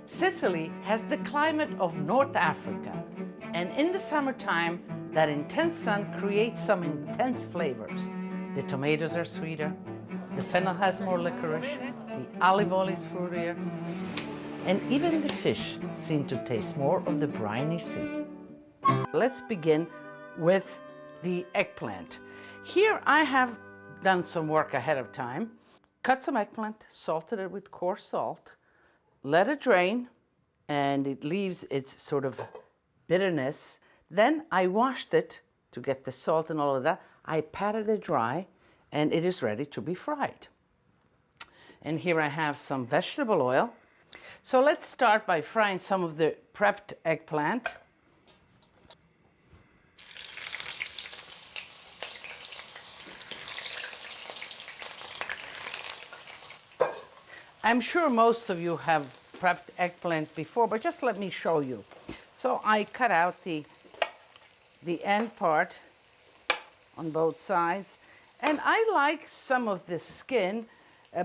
Sicily has the climate of North Africa, and in the summertime, that intense sun creates some intense flavors. The tomatoes are sweeter, the fennel has more licorice, the olive oil is fruitier, and even the fish seem to taste more of the briny sea. Let's begin with the eggplant. Here I have done some work ahead of time. Cut some eggplant, salted it with coarse salt, let it drain, and it leaves its sort of bitterness. Then I washed it to get the salt and all of that. I patted it dry, and it is ready to be fried. And here I have some vegetable oil. So let's start by frying some of the prepped eggplant. I'm sure most of you have prepped eggplant before, but just let me show you. So I cut out the end part on both sides, and I like some of the skin,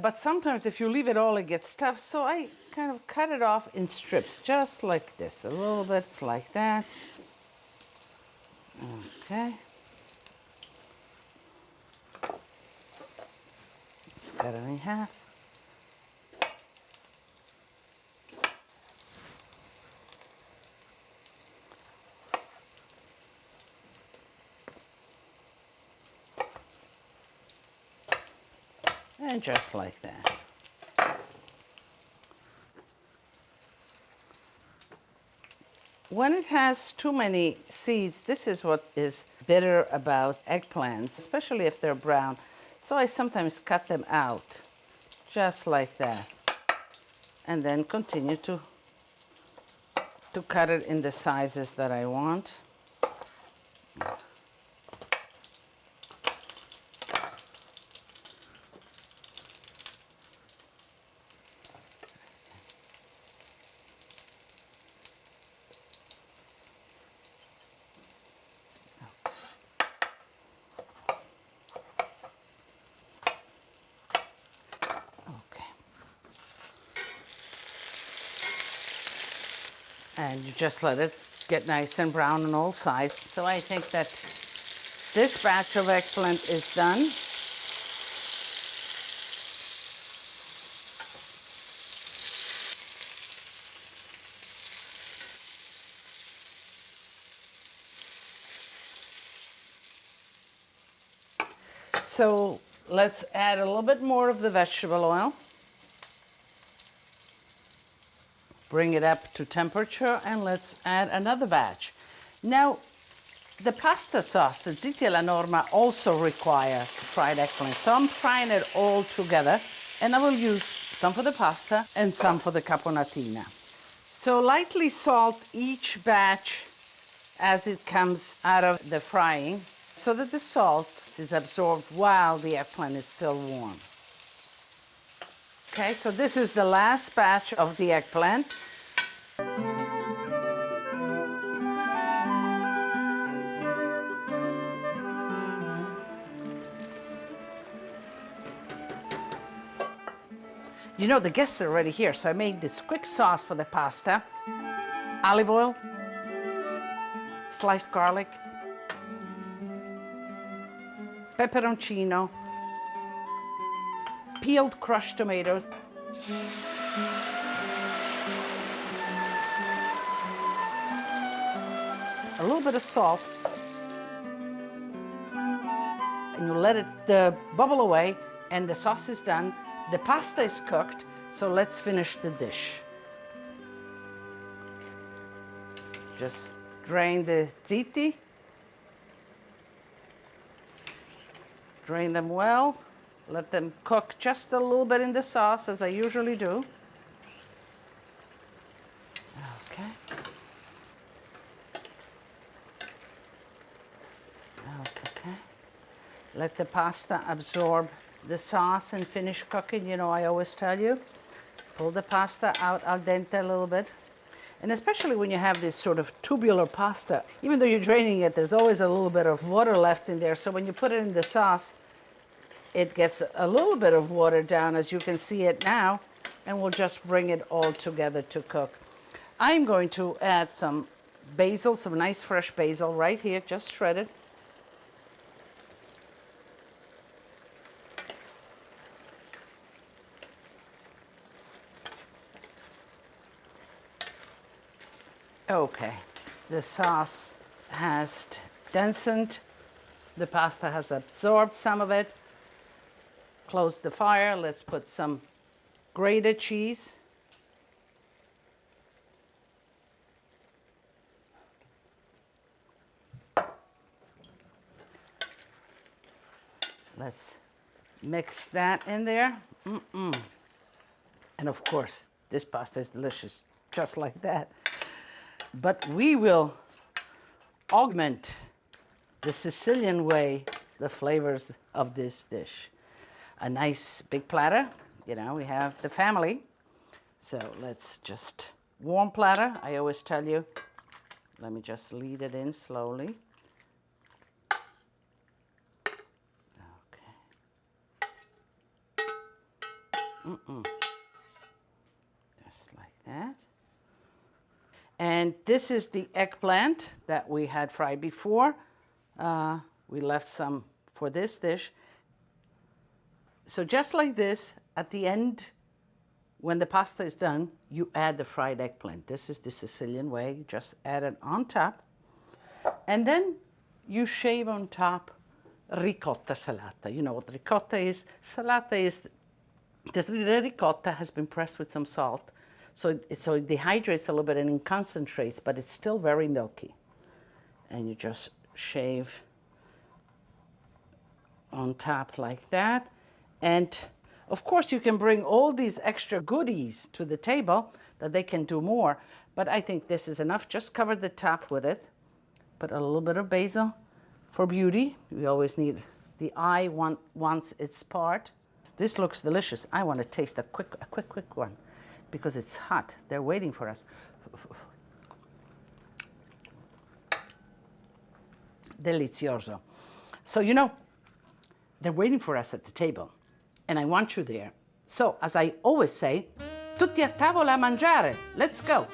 but sometimes if you leave it all, it gets tough, so I kind of cut it off in strips, just like this, a little bit like that. Okay. Let's cut it in half. And just like that. When it has too many seeds, this is what is bitter about eggplants, especially if they're brown. So I sometimes cut them out, just like that. And then continue to cut it in the sizes that I want. And you just let it get nice and brown on all sides. So I think that this batch of eggplant is done. So let's add a little bit more of the vegetable oil. Bring it up to temperature, and let's add another batch. Now, the pasta sauce, the ziti alla Norma, also require fried eggplant. So I'm frying it all together, and I will use some for the pasta and some for the caponatina. So lightly salt each batch as it comes out of the frying, so that the salt is absorbed while the eggplant is still warm. Okay, so this is the last batch of the eggplant. You know, the guests are already here, so I made this quick sauce for the pasta. Olive oil, sliced garlic, peperoncino, peeled crushed tomatoes, a little bit of salt, and you let it bubble away, and the sauce is done. The pasta is cooked, so let's finish the dish. Just drain the ziti. Drain them well. Let them cook just a little bit in the sauce, as I usually do. Okay. Okay. Let the pasta absorb the sauce and finish cooking. You know, I always tell you, pull the pasta out al dente a little bit. And especially when you have this sort of tubular pasta, even though you're draining it, there's always a little bit of water left in there. So when you put it in the sauce, it gets a little bit of water down, as you can see it now. and we'll just bring it all together to cook. I'm going to add some basil, some nice fresh basil right here, just shredded. Okay, the sauce has densened, the pasta has absorbed some of it. Close the fire, let's put some grated cheese. Let's mix that in there. And of course, this pasta is delicious, just like that. But we will augment the Sicilian way, the flavors of this dish. A nice big platter, you know, we have the family. So let's just, warm platter, I always tell you. Let me just lead it in slowly. Just like that. And this is the eggplant that we had fried before. We left some for this dish. So just like this, at the end, when the pasta is done, you add the fried eggplant. This is the Sicilian way. You just add it on top. And then you shave on top ricotta salata. You know what ricotta is? Salata is, the ricotta has been pressed with some salt. So it dehydrates a little bit and it concentrates, but it's still very milky. And you just shave on top like that. And of course you can bring all these extra goodies to the table that they can do more, but I think this is enough. Just cover the top with it. Put a little bit of basil for beauty. We always need, the eye wants its part. This looks delicious. I want to taste a quick one because it's hot. They're waiting for us. Delizioso. So, you know, they're waiting for us at the table, and I want you there. So, as I always say, tutti a tavola a mangiare. Let's go.